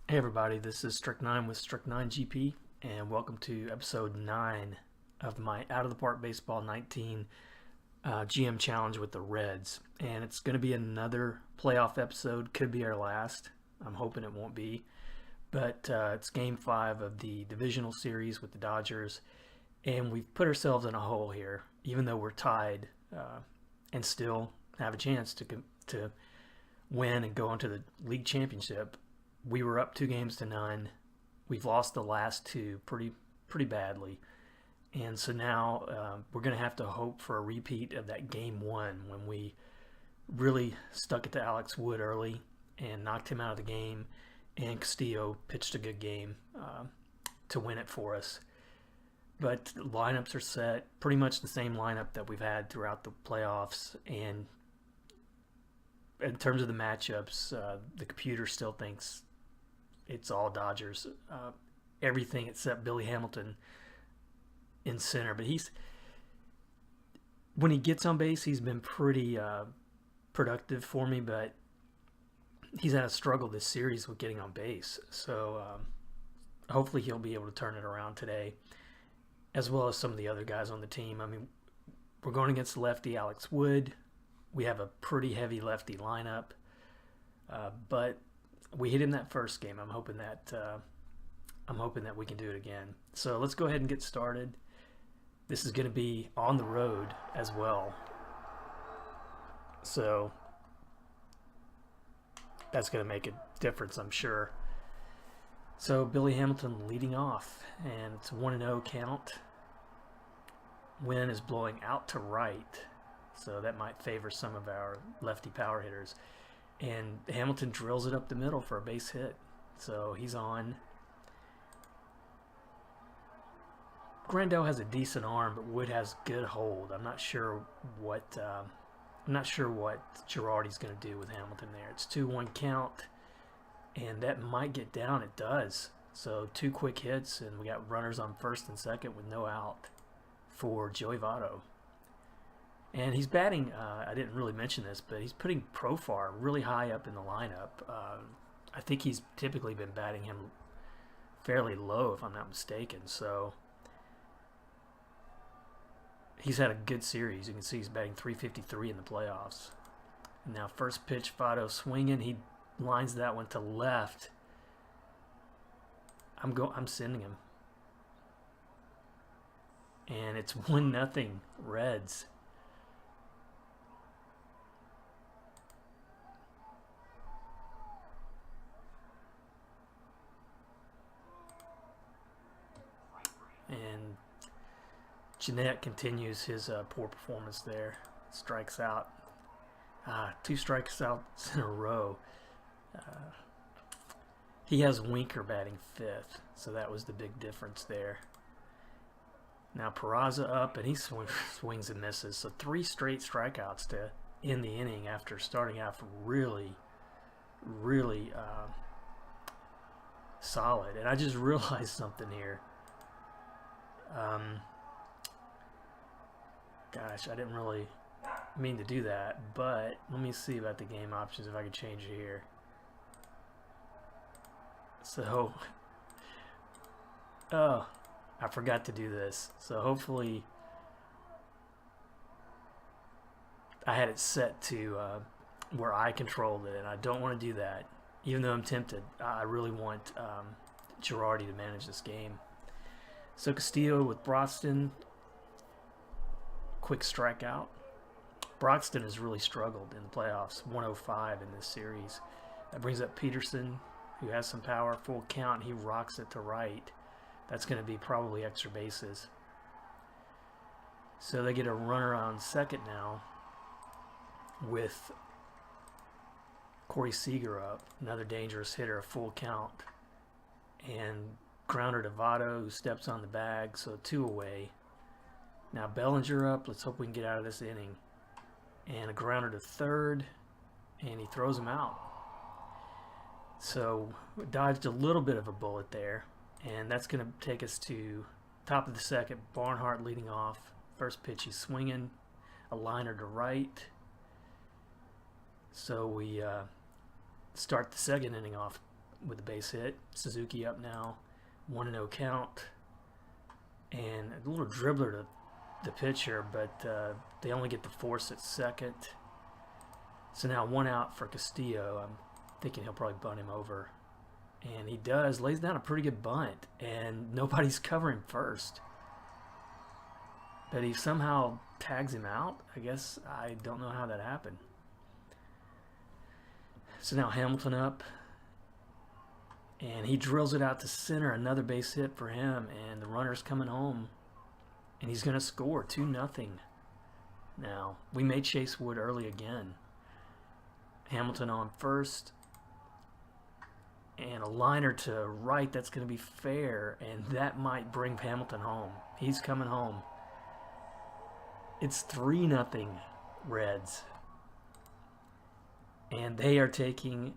Hey everybody, this is Strict9 with Strict9 GP, and welcome to episode 9 of my Out of the Park Baseball 19 GM Challenge with the Reds. And it's going to be another playoff episode, could be our last. I'm hoping it won't be. But it's game 5 of the divisional series with the Dodgers, and we've put ourselves in a hole here, even though we're tied and still have a chance to win and go into the league championship. We were up 2 games to none. We've lost the last two pretty badly, and so now we're going to have to hope for a repeat of that game 1 when we really stuck it to Alex Wood early and knocked him out of the game, and Castillo pitched a good game to win it for us. But lineups are set, pretty much the same lineup that we've had throughout the playoffs, and in terms of the matchups, the computer still thinks it's all Dodgers. Everything except Billy Hamilton in center. But when he gets on base, he's been pretty productive for me, but he's had a struggle this series with getting on base. So hopefully he'll be able to turn it around today, as well as some of the other guys on the team. I mean, we're going against lefty Alex Wood. We have a pretty heavy lefty lineup, but we hit him that first game. I'm hoping that we can do it again. So let's go ahead and get started. This is going to be on the road as well, so that's going to make a difference, I'm sure. So Billy Hamilton leading off, and it's 1-0 count. Wind is blowing out to right, so that might favor some of our lefty power hitters. And Hamilton drills it up the middle for a base hit. So he's on. Grandel has a decent arm, but Wood has good hold. I'm not sure what Girardi's going to do with Hamilton there. It's 2-1 count, and that might get down. It does. So 2 quick hits, and we got runners on first and second with no out for Joey Votto. And he's batting, I didn't really mention this, but he's putting Profar really high up in the lineup. I think he's typically been batting him fairly low, if I'm not mistaken. So he's had a good series. You can see he's batting .353 in the playoffs. And now first pitch, Votto swinging. He lines that one to left. I'm sending him. And it's 1-0 Reds. And Jeanette continues his poor performance there. Strikes out. 2 strikeouts in a row. He has Winker batting 5th, so that was the big difference there. Now Peraza up, and he swings and misses. So 3 straight strikeouts to end the inning after starting out really solid. And I just realized something here. Gosh, I didn't really mean to do that, but let me see about the game options if I can change it here. So, oh, I forgot to do this. So hopefully, I had it set to where I controlled it, and I don't want to do that. Even though I'm tempted, I really want Girardi to manage this game. So Castillo with Broxton, quick strikeout. Broxton has really struggled in the playoffs, 105 in this series. That brings up Peterson, who has some power, full count. He rocks it to right. That's going to be probably extra bases. So they get a runner on second now with Corey Seager up, another dangerous hitter, a full count. And grounder to Votto, who steps on the bag, so 2 away. Now Bellinger up. Let's hope we can get out of this inning. And a grounder to third, and he throws him out. So we dodged a little bit of a bullet there, and that's going to take us to top of the second. Barnhart leading off. First pitch, he's swinging, a liner to right. So we start the second inning off with the base hit. Suzuki up now, 1-0 count, and a little dribbler to the pitcher, but they only get the force at second. So now 1 out for Castillo. I'm thinking he'll probably bunt him over, and he does. Lays down a pretty good bunt, and nobody's covering first. But he somehow tags him out. I guess I don't know how that happened. So now Hamilton up, and he drills it out to center. Another base hit for him, and the runner's coming home, and he's going to score 2-0. Now we may chase Wood early again. Hamilton on first, and a liner to right. That's going to be fair, and that might bring Hamilton home. He's coming home. It's 3-0 Reds. And they are taking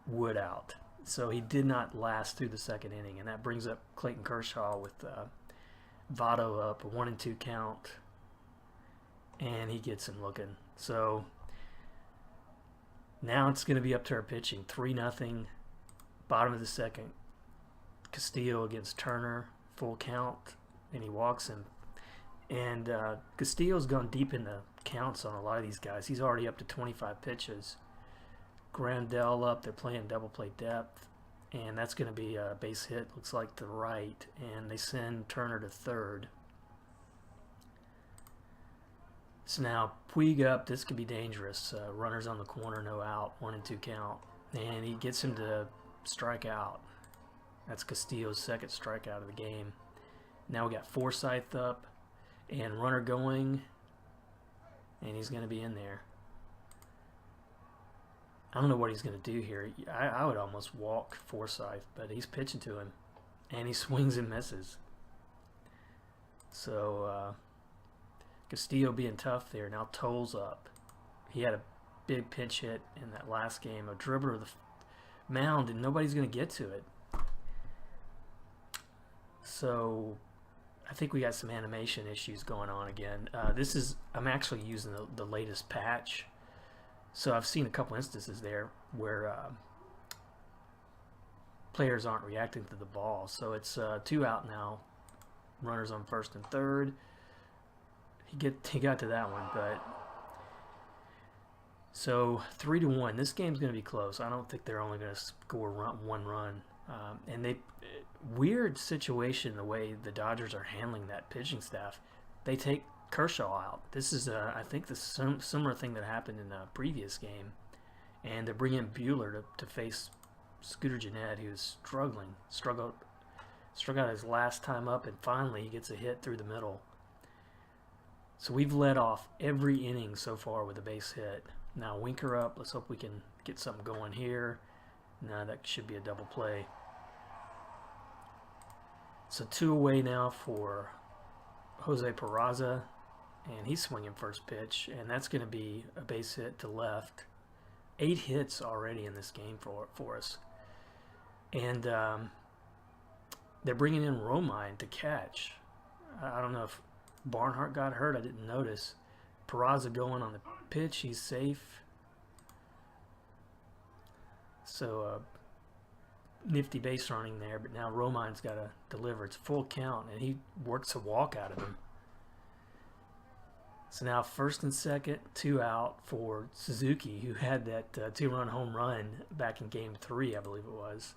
Wood out. So he did not last through the second inning. And that brings up Clayton Kershaw with Votto up, a 1-2 count. And he gets him looking. So now it's going to be up to our pitching. 3-0. Bottom of the second. Castillo against Turner. Full count. And he walks him. And Castillo's gone deep in the counts on a lot of these guys. He's already up to 25 pitches. Grandel up. They're playing double play depth. And that's going to be a base hit, looks like, to right. And they send Turner to third. So now Puig up. This could be dangerous. Runners on the corner, no out. 1-2 count. And he gets him to strike out. That's Castillo's second strikeout of the game. Now we got Forsythe up. And runner going. And he's going to be in there. I don't know what he's going to do here. I would almost walk Forsythe, but he's pitching to him. And he swings and misses. So Castillo being tough there. Now Toll's up. He had a big pinch hit in that last game. A dribbler of the mound, and nobody's going to get to it. So I think we got some animation issues going on again. I'm actually using the latest patch. So I've seen a couple instances there where players aren't reacting to the ball. So it's 2 out now. Runners on first and third. He got to that one, but so 3-1. This game's going to be close. I don't think they're only going to score one run. And weird situation the way the Dodgers are handling that pitching staff. They take Kershaw out. This is, I think, the similar thing that happened in a previous game. And they're bringing Buehler to face Scooter Gennett, who's struggled out his last time up, and finally he gets a hit through the middle. So we've led off every inning so far with a base hit. Now Winker up. Let's hope we can get something going here. Now that should be a double play. So 2 away now for Jose Peraza. And he's swinging first pitch, and that's going to be a base hit to left. 8 hits already in this game for us. And they're bringing in Romine to catch. I don't know if Barnhart got hurt. I didn't notice. Peraza going on the pitch. He's safe. So nifty base running there, but now Romine's got to deliver. It's full count, and he works a walk out of him. So now first and second, 2 out for Suzuki, who had that 2-run home run back in Game 3, I believe it was.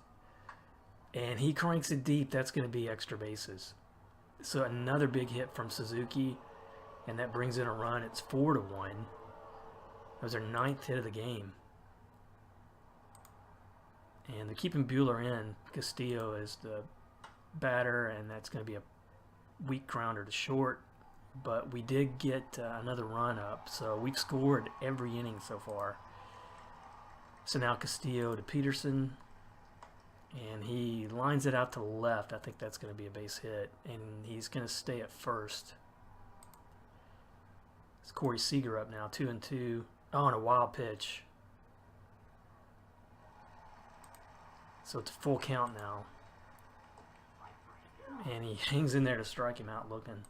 And he cranks it deep. That's going to be extra bases. So another big hit from Suzuki, and that brings in a run. It's 4-1. That was their 9th hit of the game. And they're keeping Buehler in. Castillo is the batter, and that's going to be a weak grounder to short. But we did get another run up, so we've scored every inning so far. So now Castillo to Peterson, and he lines it out to left. I think that's going to be a base hit, and he's going to stay at first. It's Corey Seager up now, 2-2. Oh, and a wild pitch. So it's a full count now. And he hangs in there to strike him out looking.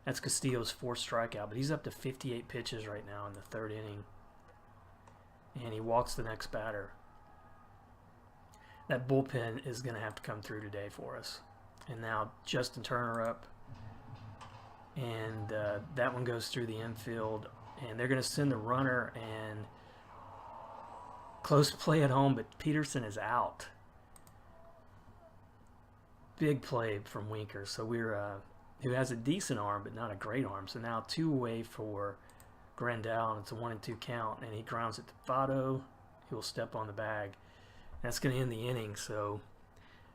That's Castillo's 4th strikeout, but he's up to 58 pitches right now in the 3rd inning. And he walks the next batter. that bullpen is going to have to come through today for us. And now Justin Turner up, and that one goes through the infield, and they're going to send the runner, and close play at home, but Peterson is out. Big play from Winker. So we're who has a decent arm but not a great arm. So now 2 away for Grandal, and it's a 1-2 count, and he grounds it to Votto. He will step on the bag. That's going to end the inning. So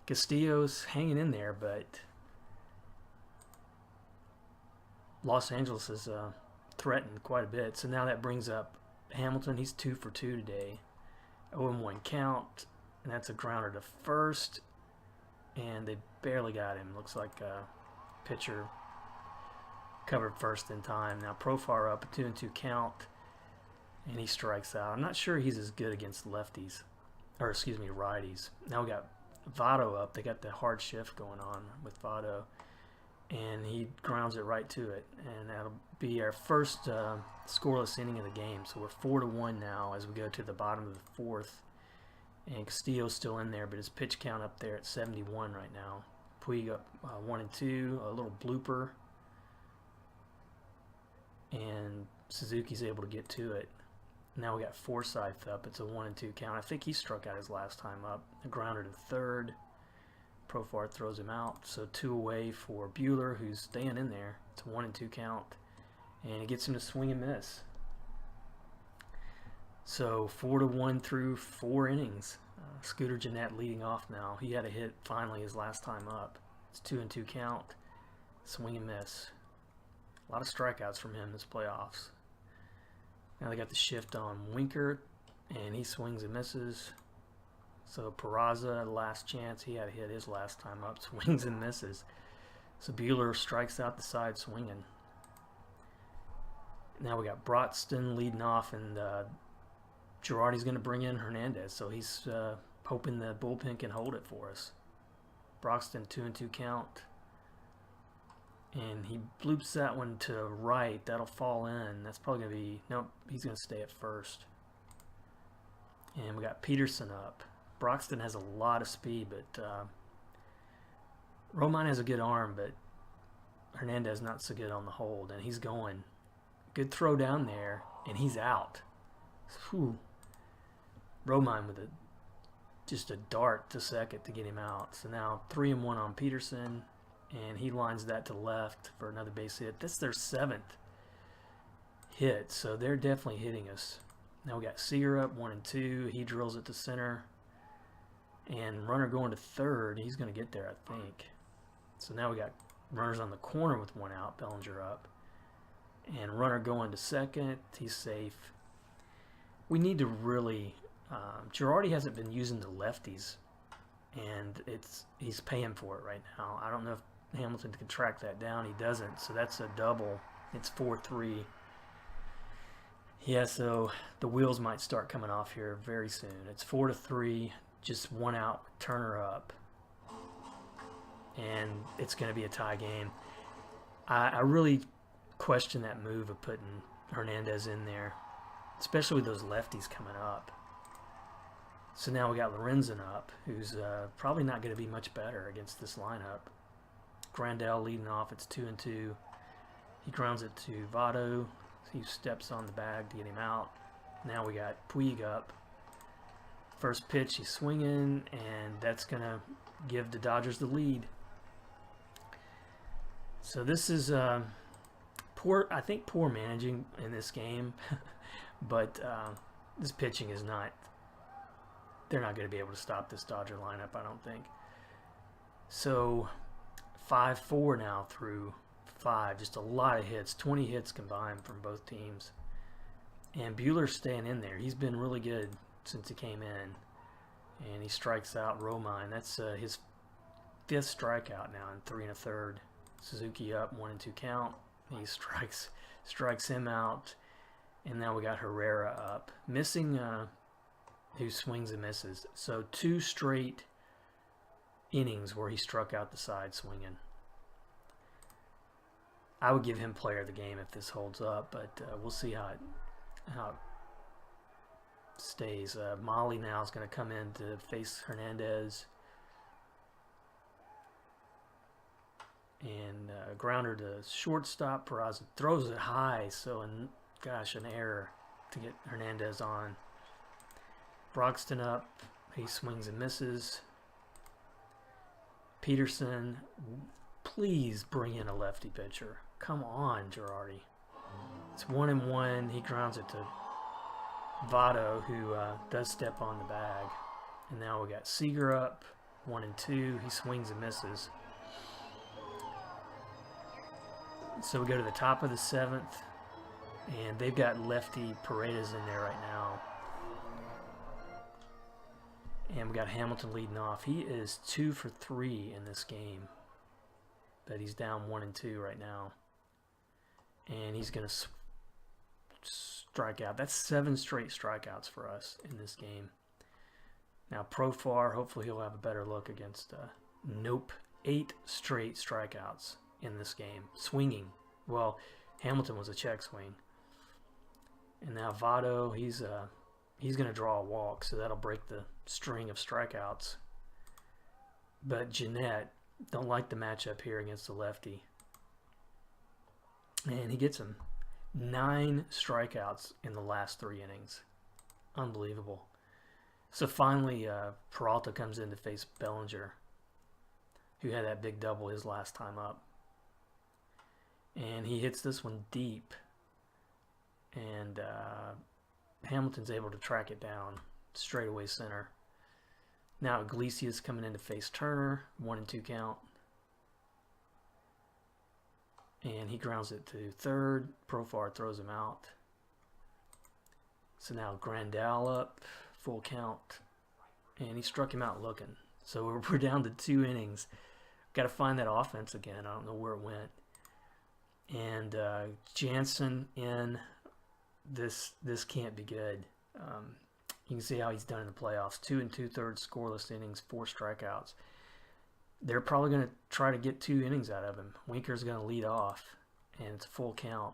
Castillo's hanging in there, but Los Angeles is threatened quite a bit. So now that brings up Hamilton. He's 2 for 2 today. 0-1 count, and that's a grounder to first, and they barely got him. Looks like pitcher covered first in time. Now Profar up, a 2-2 count, and he strikes out. I'm not sure he's as good against lefties, or excuse me, righties. Now we got Votto up. They got the hard shift going on with Votto, and he grounds it right to it, and that'll be our first scoreless inning of the game. So we're 4-1 now as we go to the bottom of the 4th, and Castillo's still in there, but his pitch count up there at 71 right now. Puig up 1-2, a little blooper, and Suzuki's able to get to it. Now we got Forsythe up. It's a 1-2 count. I think he struck out his last time up. A grounder to third. Profar throws him out. So 2 away for Buehler, who's staying in there. It's a 1-2 count, and it gets him to swing and miss. So 4-1 through 4 innings. Scooter Gennett leading off now. He had a hit finally his last time up. It's 2-2 count. Swing and miss. A lot of strikeouts from him this playoffs. Now they got the shift on Winker, and he swings and misses. So Peraza, last chance. He had a hit his last time up. Swings and misses. So Buehler strikes out the side swinging. Now we got Broxton leading off, and Girardi's going to bring in Hernandez. So he's hoping the bullpen can hold it for us. Broxton 2-2 count. And he bloops that one to right. That'll fall in. That's probably going to be... Nope, he's going to stay at first. And we got Peterson up. Broxton has a lot of speed, but Romine has a good arm, but Hernandez not so good on the hold. And he's going. Good throw down there, and he's out. Whew. Romine with just a dart to second to get him out. So now 3-1 on Peterson. And he lines that to left for another base hit. That's their 7th hit, so they're definitely hitting us. Now we got Seager up 1-2. He drills it to center. And runner going to third. He's going to get there, I think. So now we got runners on the corner with 1 out. Bellinger up. And runner going to second. He's safe. We need to really... Girardi hasn't been using the lefties. And he's paying for it right now. I don't know if Hamilton can track that down. He doesn't, so that's a double. It's 4-3. Yeah, so the wheels might start coming off here very soon. It's 4-3, just 1 out, Turner up. And it's going to be a tie game. I really question that move of putting Hernandez in there, especially with those lefties coming up. So now we got Lorenzen up, who's probably not going to be much better against this lineup. Grandal leading off. It's 2-2. He grounds it to Votto. He steps on the bag to get him out. Now we got Puig up. First pitch, he's swinging, and that's going to give the Dodgers the lead. So this is poor. I think poor managing in this game, but this pitching is not. They're not going to be able to stop this Dodger lineup, I don't think. So 5-4 now through 5. Just a lot of hits. 20 hits combined from both teams. And Buehler's staying in there. He's been really good since he came in. And he strikes out Romine. That's his 5th strikeout now in 3 1/3. Suzuki up 1-2 count. He strikes him out. And now we got Herrera up. Missing... who swings and misses. So 2 straight innings where he struck out the side swinging. I would give him player of the game if this holds up, but we'll see how it stays. Molly now is going to come in to face Hernandez. And grounder to shortstop. Peraza throws it high, so gosh, an error to get Hernandez on. Broxton up. He swings and misses. Peterson, please bring in a lefty pitcher. Come on, Girardi. It's 1-1. He grounds it to Votto, who does step on the bag. And now we got Seager up. 1-2. He swings and misses. So we go to the top of the 7th, and they've got lefty Paredes in there right now. And we got Hamilton leading off. He is 2 for 3 in this game, but he's down 1-2 right now. And he's going to strike out. That's 7 straight strikeouts for us in this game. Now Profar, hopefully he'll have a better look against. Nope, 8 straight strikeouts in this game. Swinging. Well, Hamilton was a check swing. And now Votto, he's going to draw a walk, so that'll break the string of strikeouts. But Jeanette, don't like the matchup here against the lefty. And he gets him. 9 strikeouts in the last 3 innings. Unbelievable. So finally, Peralta comes in to face Bellinger, who had that big double his last time up. And he hits this one deep. And Hamilton's able to track it down. Straightaway center. Now Iglesias coming in to face Turner. 1-2 count. And he grounds it to third. Profar throws him out. So now Grandal up. Full count. And he struck him out looking. So we're down to 2 innings. Got to find that offense again. I don't know where it went. And Jansen in. This can't be good. You can see how he's done in the playoffs. 2 2/3 scoreless innings, 4 strikeouts. They're probably going to try to get 2 innings out of him. Winker's going to lead off, and it's a full count.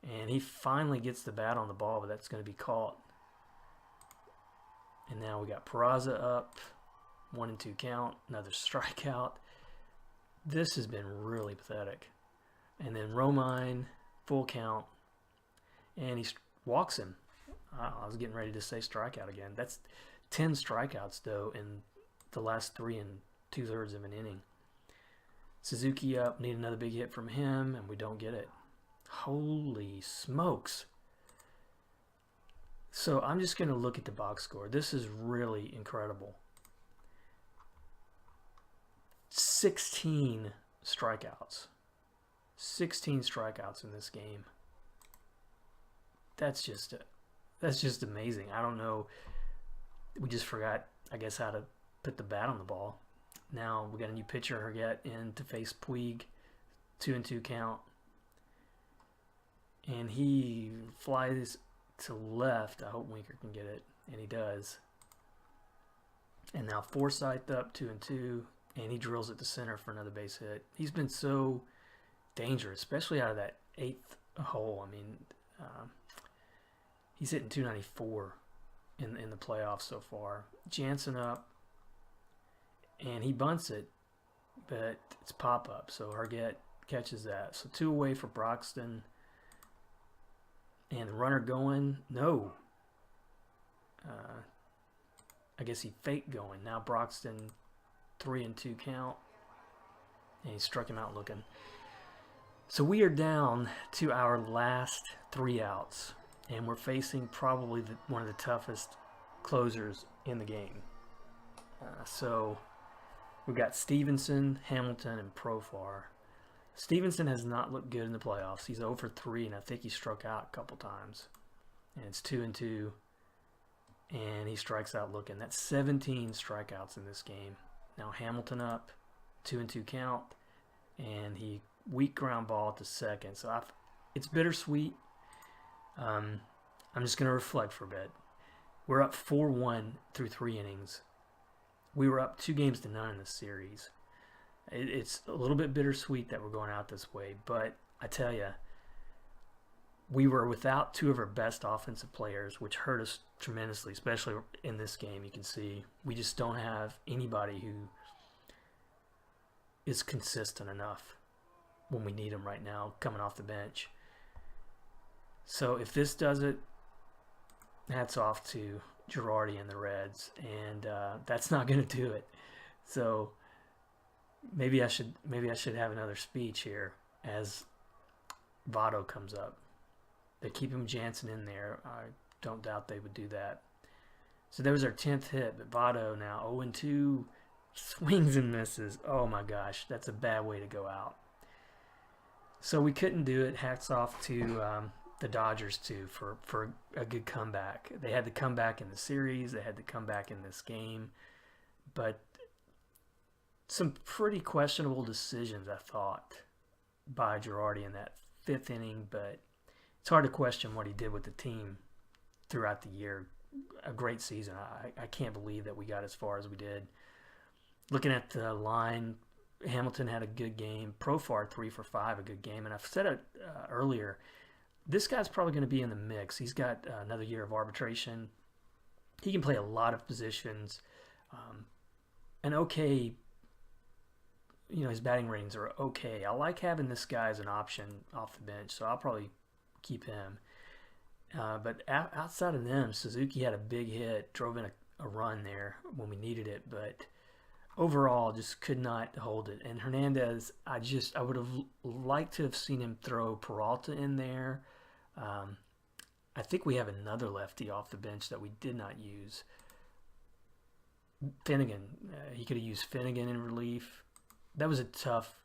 And he finally gets the bat on the ball, but that's going to be caught. And now we got Peraza up, 1-2 count, another strikeout. This has been really pathetic. And then Romine, full count, and he walks him. I was getting ready to say strikeout again. That's 10 strikeouts, though, in the last 3 2/3 of an inning. Suzuki up, need another big hit from him, and we don't get it. Holy smokes. So I'm just going to look at the box score. This is really incredible. 16 strikeouts. 16 strikeouts in this game. That's just amazing. I don't know. We just forgot, I guess, how to put the bat on the ball. Now we got a new pitcher, Herget, in to face Puig. 2-2 count. And he flies to left. I hope Winker can get it. And he does. And now Forsythe up 2-2. And he drills it to center for another base hit. He's been so dangerous, especially out of that 8th hole. I mean, he's hitting 294 in the playoffs so far. Jansen up, and he bunts it, but it's pop-up, so Herget catches that. So 2 away for Broxton, and the runner going, no. I guess he faked going. Now Broxton, 3-2 count, and he struck him out looking. So we are down to our last 3 outs, and we're facing probably one of the toughest closers in the game. So we've got Stevenson, Hamilton, and Profar. Stevenson has not looked good in the playoffs. He's 0 for 3, and I think he struck out a couple times. And it's 2-2, and he strikes out looking. That's 17 strikeouts in this game. Now Hamilton up, 2-2 count, and he weak ground ball to second. So it's bittersweet. I'm just going to reflect for a bit. We're up 4-1 through 3 innings. We were up 2-0 in this series. It's a little bit bittersweet that we're going out this way, but I tell you, we were without two of our best offensive players, which hurt us tremendously, especially in this game. You can see we just don't have anybody who is consistent enough when we need them right now coming off the bench. So if this does it, hats off to Girardi and the Reds, and that's not going to do it. So maybe I should have another speech here as Votto comes up. They keep him Jansen in there. I don't doubt they would do that. So there was our 10th hit, but Votto now 0-2, swings and misses. Oh my gosh, that's a bad way to go out. So we couldn't do it. Hats off to the Dodgers too for a good comeback. They had to come back in the series. They had to come back in this game. But some pretty questionable decisions, I thought, by Girardi in that 5th inning. But it's hard to question what he did with the team throughout the year. A great season. I can't believe that we got as far as we did. Looking at the line, Hamilton had a good game. Profar 3 for 5, a good game. And I've said it earlier, this guy's probably going to be in the mix. He's got another year of arbitration. He can play a lot of positions. And okay, his batting ratings are okay. I like having this guy as an option off the bench, so I'll probably keep him. But outside of them, Suzuki had a big hit, drove in a run there when we needed it, but overall just could not hold it. And Hernandez, I would have liked to have seen him throw Peralta in there. I think we have another lefty off the bench that we did not use. Finnegan, he could have used Finnegan in relief. That was a tough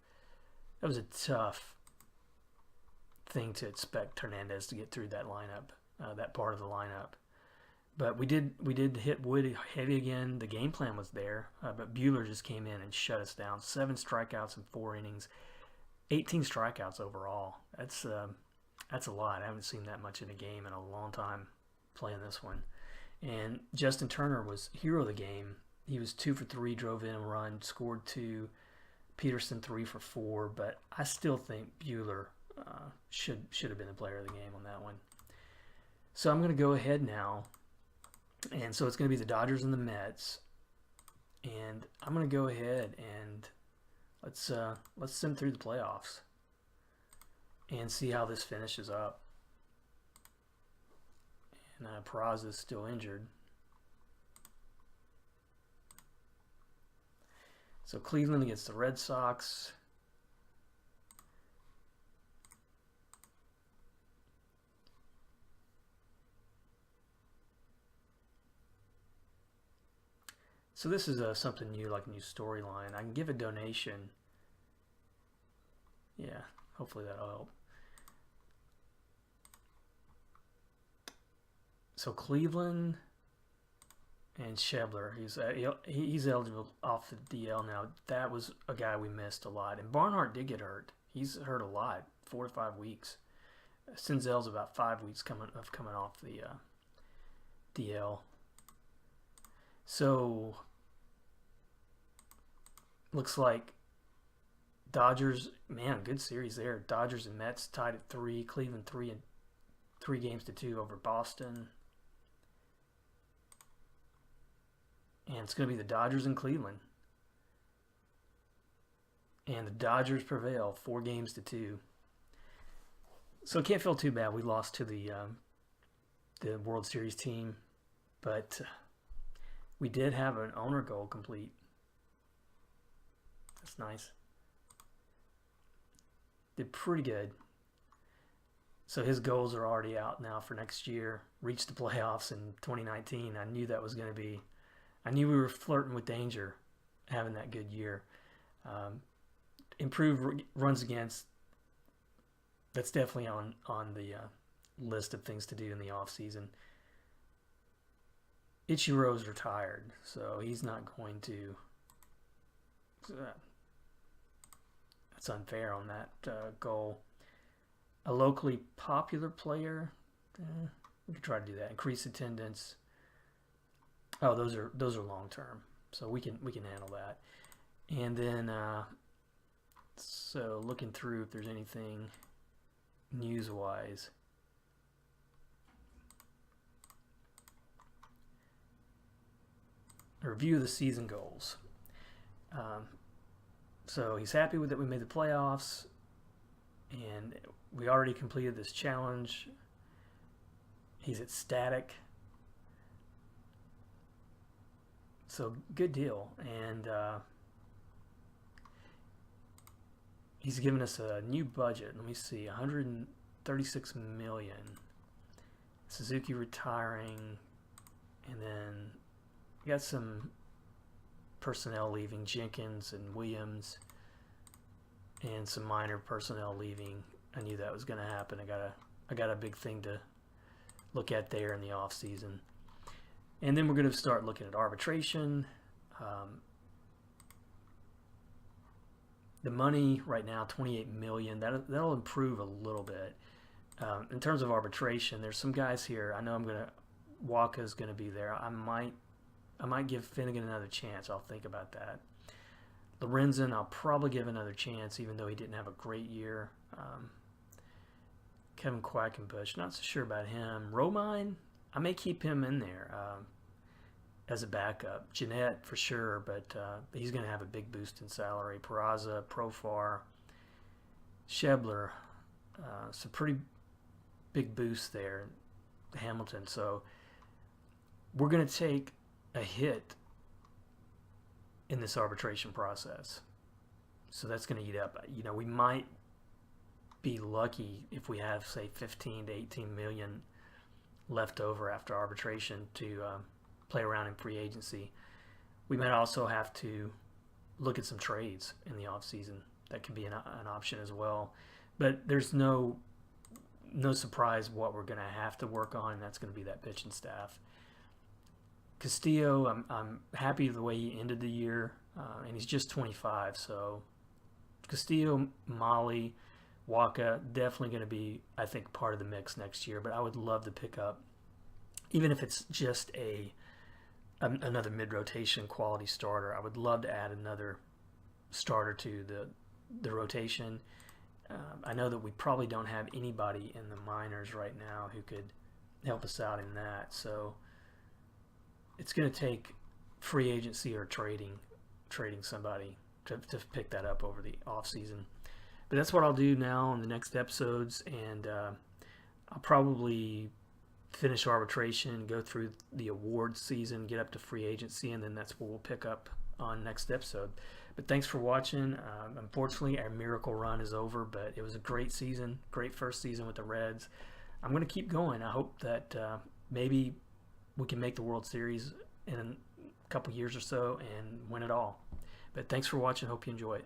thing to expect Hernandez to get through that lineup, that part of the lineup. But we did hit Wood heavy again. The game plan was there, but Buehler just came in and shut us down. 7 strikeouts in 4 innings, 18 strikeouts overall. That's a lot. I haven't seen that much in a game in a long time playing this one. And Justin Turner was hero of the game. He was 2 for 3, drove in a run, scored 2. Peterson 3 for 4, but I still think Buehler should have been the player of the game on that one. So I'm going to go ahead now, and so it's going to be the Dodgers and the Mets, and I'm going to go ahead and let's send through the playoffs and see how this finishes up. And Peraza is still injured. So Cleveland against the Red Sox. So this is something new, like a new storyline. I can give a donation. Yeah, hopefully that'll help. So Cleveland and Schebler, he's eligible off the DL now. That was a guy we missed a lot. And Barnhart did get hurt. He's hurt a lot, 4 to 5 weeks. Senzel's about 5 weeks coming off the DL. So looks like Dodgers, man, good series there. Dodgers and Mets tied at 3. Cleveland 3 games to 2 over Boston. And it's going to be the Dodgers and Cleveland. And the Dodgers prevail 4 games to 2. So it can't feel too bad. We lost to the World Series team. But we did have an owner goal complete. That's nice. Did pretty good. So his goals are already out now for next year. Reached the playoffs in 2019. I knew that was going to be... I knew we were flirting with danger having that good year. Improved runs against, that's definitely on the list of things to do in the offseason. Ichiro's retired, so he's not going to... that's unfair on that goal. A locally popular player, we could try to do that. Increase attendance. Oh, those are long term, so we can handle that. And then so looking through if there's anything news wise. a review of the season goals. So he's happy with that we made the playoffs, and we already completed this challenge. He's ecstatic. So good deal. And he's given us a new budget. Let me see, 136 million. Suzuki retiring, and then we got some personnel leaving, Jenkins and Williams, and some minor personnel leaving. I knew that was going to happen. I got a big thing to look at there in the off season. And then we're going to start looking at arbitration. The money right now, 28 million. That'll improve a little bit. In terms of arbitration, there's some guys here. I know Waka's going to be there. I might give Finnegan another chance. I'll think about that. Lorenzen, I'll probably give another chance, even though he didn't have a great year. Kevin Quackenbush, not so sure about him. Romine, I may keep him in there as a backup. Jeanette, for sure, but he's going to have a big boost in salary. Peraza, Profar, Shebler, some pretty big boost there. Hamilton. So we're going to take a hit in this arbitration process. So that's going to eat up. You know, we might be lucky if we have, say, 15 to 18 million left over after arbitration to play around in free agency. We might also have to look at some trades in the offseason. That could be an option as well. But there's no surprise what we're going to have to work on, and that's going to be that pitching staff. Castillo, I'm happy with the way he ended the year, and he's just 25. So Castillo, Molly, Waka, definitely going to be, I think, part of the mix next year. But I would love to pick up, even if it's just another mid-rotation quality starter. I would love to add another starter to the rotation. I know that we probably don't have anybody in the minors right now who could help us out in that. So it's going to take free agency or trading somebody to pick that up over the off season. But that's what I'll do now in the next episodes, and I'll probably finish arbitration, go through the awards season, get up to free agency, and then that's what we'll pick up on next episode. But thanks for watching. Unfortunately, our miracle run is over, but it was a great season, great first season with the Reds. I'm going to keep going. I hope that maybe we can make the World Series in a couple years or so and win it all. But thanks for watching. Hope you enjoy it.